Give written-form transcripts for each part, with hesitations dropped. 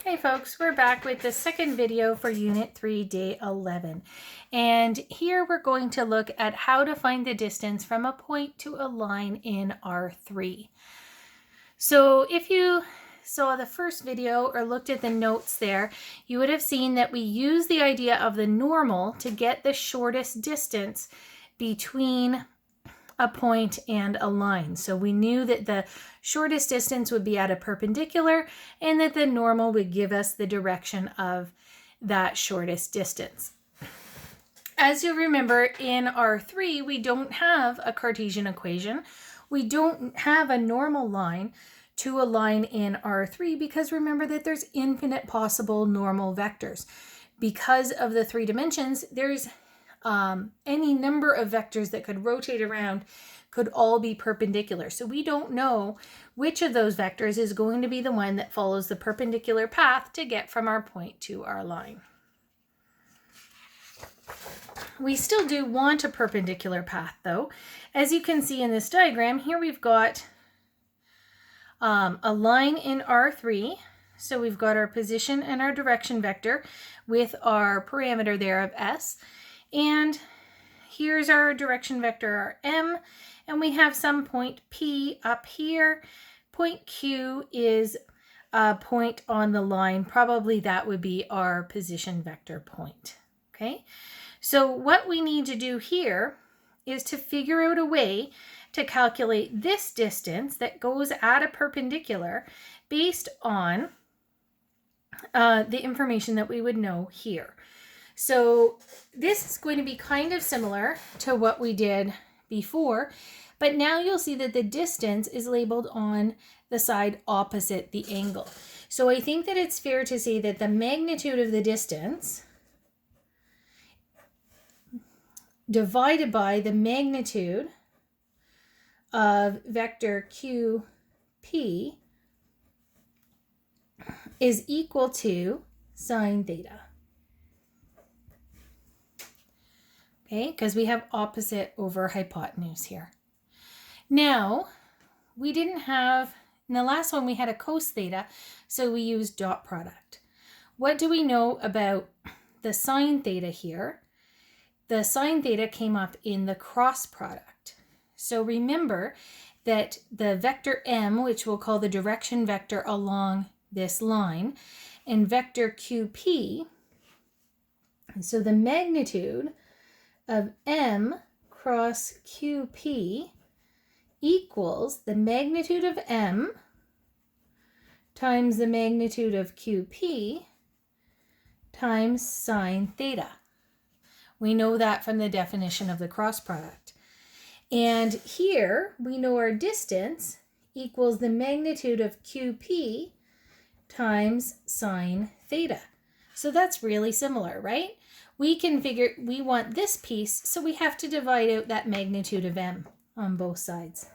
Hey folks, we're back with the second video for Unit 3, Day 11. And here we're going to look at how to find the distance from a point to a line in R3. So if you saw the first video or looked at the notes there, you would have seen that we use the idea of the normal to get the shortest distance between a point and a line. So we knew that the shortest distance would be at a perpendicular and that the normal would give us the direction of that shortest distance. As you remember, in R3, we don't have a Cartesian equation. We don't have a normal line to a line in R3 because remember that there's infinite possible normal vectors. Because of the 3 dimensions, there's any number of vectors that could rotate around could all be perpendicular. So we don't know which of those vectors is going to be the one that follows the perpendicular path to get from our point to our line. We still do want a perpendicular path though. As you can see in this diagram, here we've got a line in R3. So we've got our position and our direction vector with our parameter there of s. And here's our direction vector, our m, and we have some point P up here. Point Q is a point on the line. Probably that would be our position vector point. Okay, so what we need to do here is to figure out a way to calculate this distance that goes at a perpendicular based on the information that we would know here. So this is going to be kind of similar to what we did before, but now you'll see that the distance is labeled on the side opposite the angle. So I think that it's fair to say that the magnitude of the distance divided by the magnitude of vector QP is equal to sine theta. Okay, because we have opposite over hypotenuse here. Now, we didn't have, in the last one we had a cos theta, so we used dot product. What do we know about the sine theta here? The sine theta came up in the cross product. So remember that the vector m, which we'll call the direction vector along this line, and vector QP, so the magnitude of m cross QP equals the magnitude of m times the magnitude of QP times sine theta. We know that from the definition of the cross product. And here we know our distance equals the magnitude of QP times sine theta. So that's really similar, right? We can figure we want this piece, so we have to divide out that magnitude of m on both sides.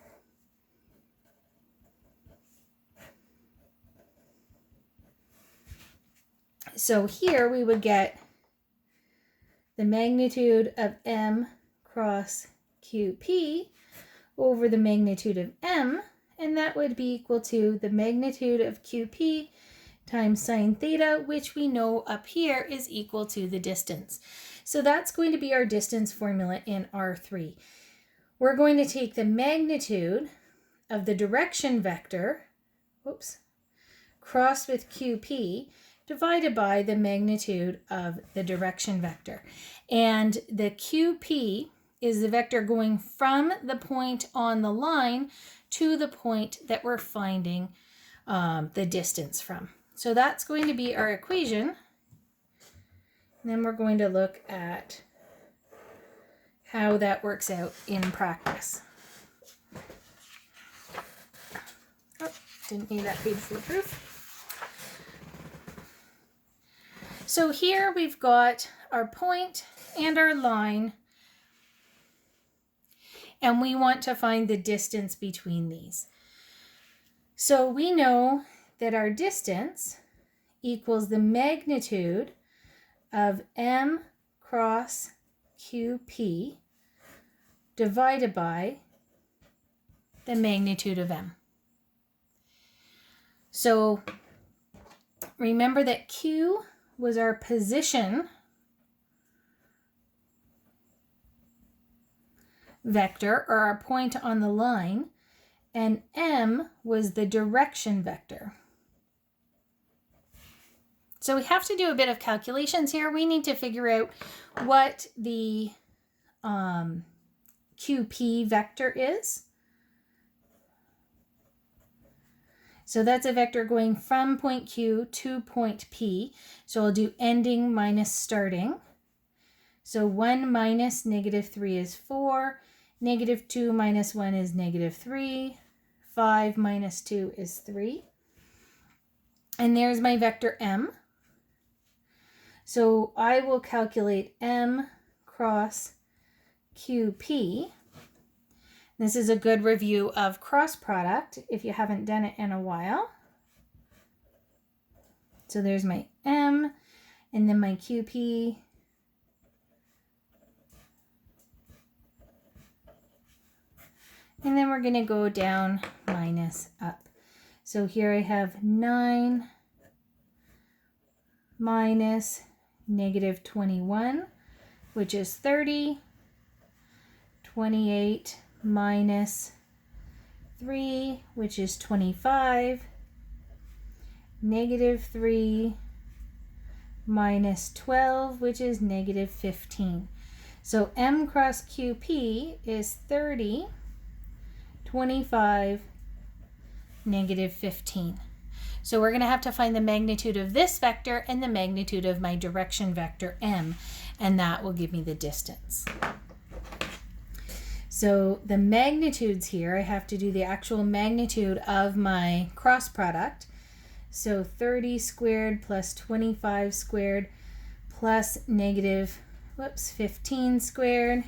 So here we would get the magnitude of m cross QP over the magnitude of m, and that would be equal to the magnitude of QP times sine theta, which we know up here is equal to the distance. So that's going to be our distance formula in R3. We're going to take the magnitude of the direction vector, crossed with QP, divided by the magnitude of the direction vector. And the QP is the vector going from the point on the line to the point that we're finding the distance from. So that's going to be our equation. And then we're going to look at how that works out in practice. Oh, didn't need that page for proof. So here we've got our point and our line, and we want to find the distance between these. So we know that our distance equals the magnitude of m cross QP divided by the magnitude of m. So remember that Q was our position vector, or our point on the line, and M was the direction vector. So we have to do a bit of calculations here. We need to figure out what the QP vector is. So that's a vector going from point Q to point P. So I'll do ending minus starting. So 1 minus -3 is 4. -2 minus 1 is -3. 5 minus 2 is 3. And there's my vector M. So I will calculate M cross QP. This is a good review of cross product if you haven't done it in a while. So there's my M and then my QP. And then we're going to go down minus up. So here I have 9 minus -21, which is 30. 28 minus 3, which is 25. -3 minus 12, which is -15. So M cross QP is 30, 25, -15. So we're going to have to find the magnitude of this vector and the magnitude of my direction vector M, and that will give me the distance. So the magnitudes here, I have to do the actual magnitude of my cross product. So 30 squared plus 25 squared plus -15 squared.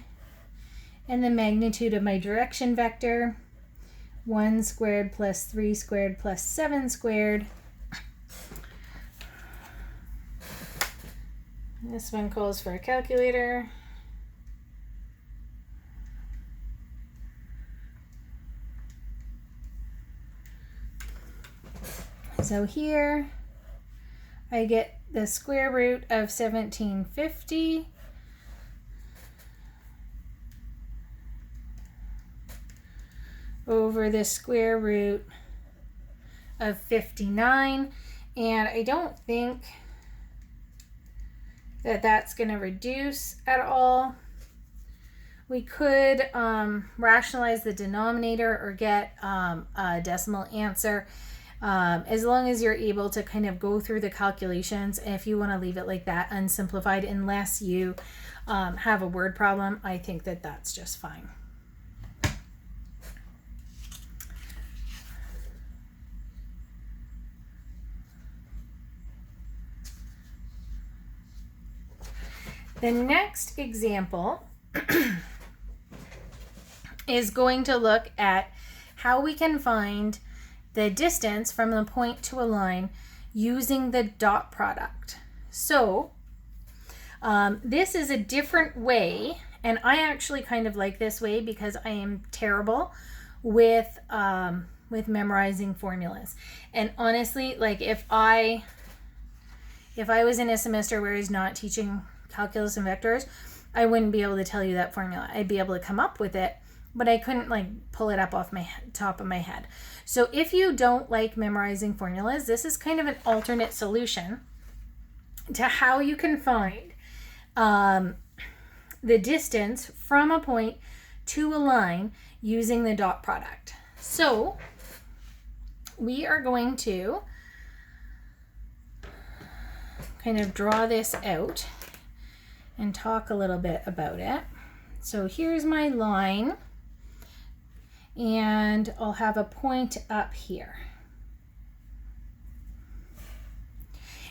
And the magnitude of my direction vector, 1 squared plus 3 squared plus 7 squared. This one calls for a calculator. So here I get the square root of 1750 over the square root of 59, and I don't think that that's going to reduce at all. We could rationalize the denominator or get a decimal answer, as long as you're able to kind of go through the calculations. And if you want to leave it like that unsimplified, unless you have a word problem, I think that that's just fine. The next example is going to look at how we can find the distance from the point to a line using the dot product. So this is a different way, and I actually kind of like this way because I am terrible with memorizing formulas. And honestly, like if I was in a semester where I was not teaching calculus and vectors, I wouldn't be able to tell you that formula. I'd be able to come up with it, but I couldn't like pull it up off my top of my head. So if you don't like memorizing formulas, this is kind of an alternate solution to how you can find the distance from a point to a line using the dot product. So we are going to kind of draw this out and talk a little bit about it. So here's my line, and I'll have a point up here.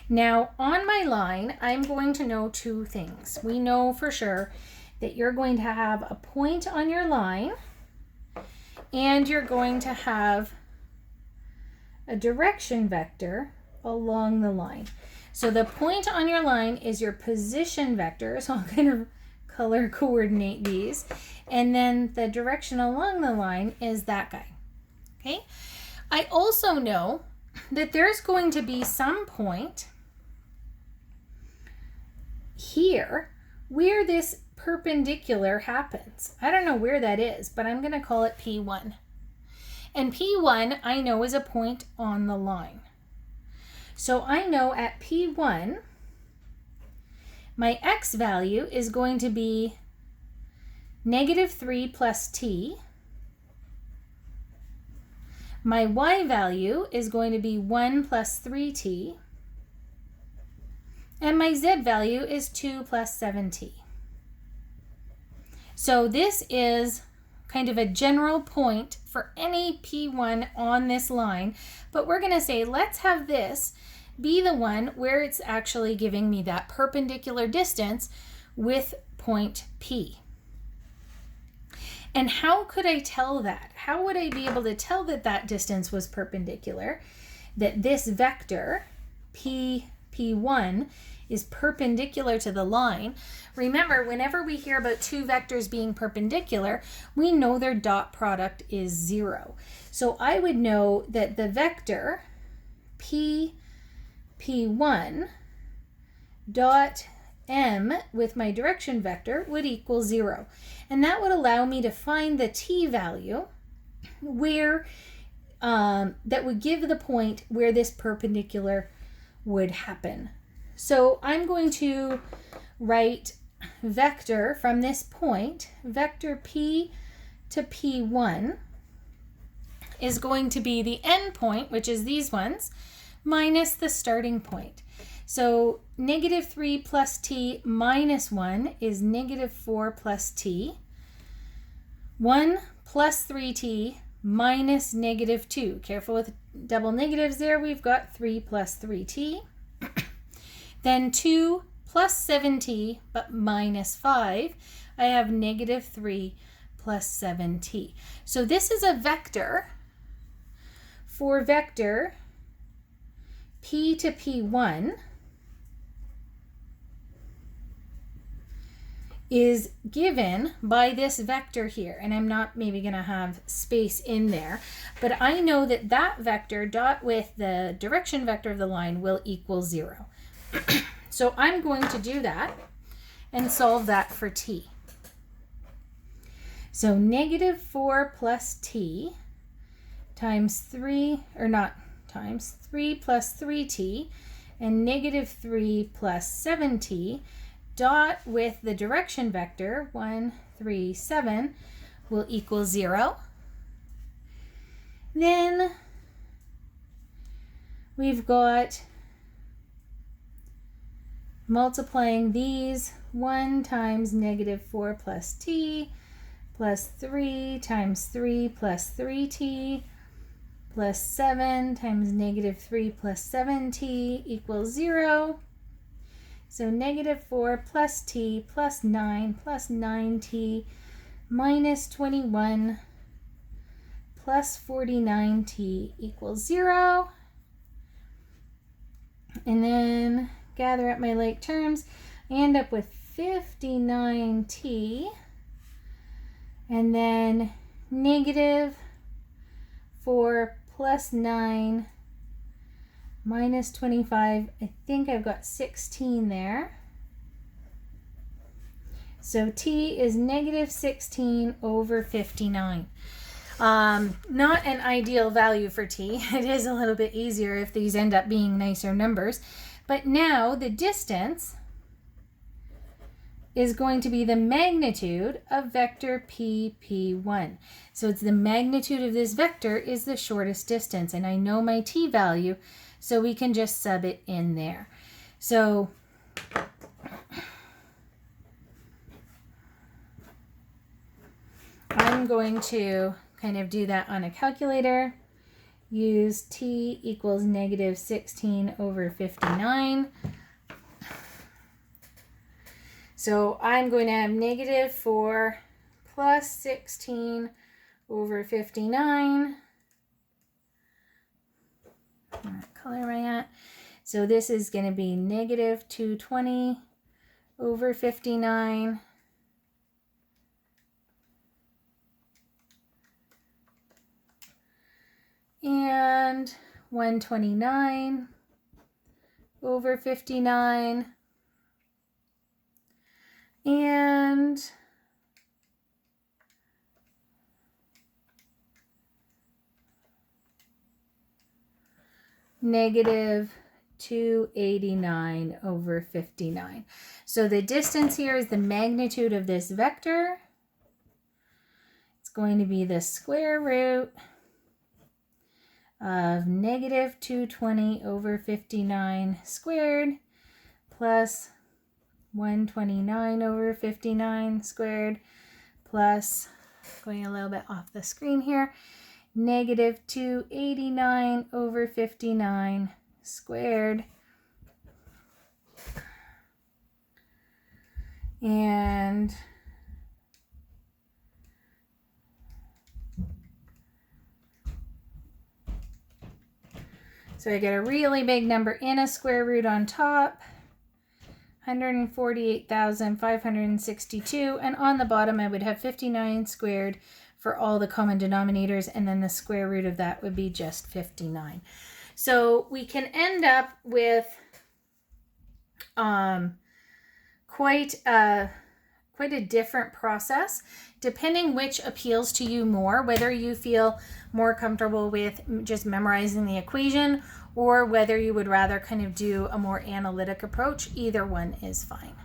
Now on my line, I'm going to know two things. We know for sure that you're going to have a point on your line, and you're going to have a direction vector along the line. So the point on your line is your position vector, so I'll kind of color coordinate these. And then the direction along the line is that guy, okay? I also know that there's going to be some point here where this perpendicular happens. I don't know where that is, but I'm going to call it P1. And P1 I know is a point on the line. So I know at P1, my x value is going to be -3 plus t. My y value is going to be 1 plus 3t. And my z value is 2 plus 7t. So this is kind of a general point for any P1 on this line, but we're going to say let's have this be the one where it's actually giving me that perpendicular distance with point P. And how could I tell that? How would I be able to tell that that distance was perpendicular, that this vector P1 is perpendicular to the line? Remember, whenever we hear about two vectors being perpendicular, we know their dot product is 0. So I would know that the vector P1 dot m with my direction vector would equal 0. And that would allow me to find the t value where that would give the point where this perpendicular would happen. So I'm going to write vector from this point, vector P to P1 is going to be the end point, which is these ones, minus the starting point. So -3 plus t minus 1 is -4 plus t. 1 plus 3t minus -2. Careful with double negatives there. We've got 3 plus 3t. Then 2 plus 7t, but minus 5. I have -3 plus 7t. So this is a vector for vector P to P1 is given by this vector here. And I'm not maybe going to have space in there, but I know that that vector dot with the direction vector of the line will equal 0. So I'm going to do that and solve that for t. So -4 plus t times 3, or not times, 3 plus 3t, and -3 plus 7t dot with the direction vector 1, 3, 7 will equal 0. Then we've got multiplying these 1 times -4 plus t plus 3 times 3 plus 3t plus 7 times -3 plus 7t equals 0. So -4 plus t plus 9 plus 9t minus 21 plus 49t equals 0. And then gather up my like terms, I end up with 59t, and then -4 plus 9 minus 25, I think I've got 16 there. So t is -16 over 59. Not an ideal value for t. It is a little bit easier if these end up being nicer numbers. But now the distance is going to be the magnitude of vector P1. So it's the magnitude of this vector is the shortest distance. And I know my t value, so we can just sub it in there. So I'm going to kind of do that on a calculator. Use t equals -16 over 59. So I'm going to have -4 plus 16 over 59. What color am I at? So this is going to be -220 over 59. And 129 over 59, and negative 289 over 59. So the distance here is the magnitude of this vector. It's going to be the square root of negative 220 over 59 squared plus 129 over 59 squared plus, going a little bit off the screen here, negative 289 over 59 squared. And so I get a really big number and a square root on top, 148,562, and on the bottom I would have 59 squared for all the common denominators, and then the square root of that would be just 59. So we can end up with quite a different process depending which appeals to you more, whether you feel more comfortable with just memorizing the equation or whether you would rather kind of do a more analytic approach. Either one is fine.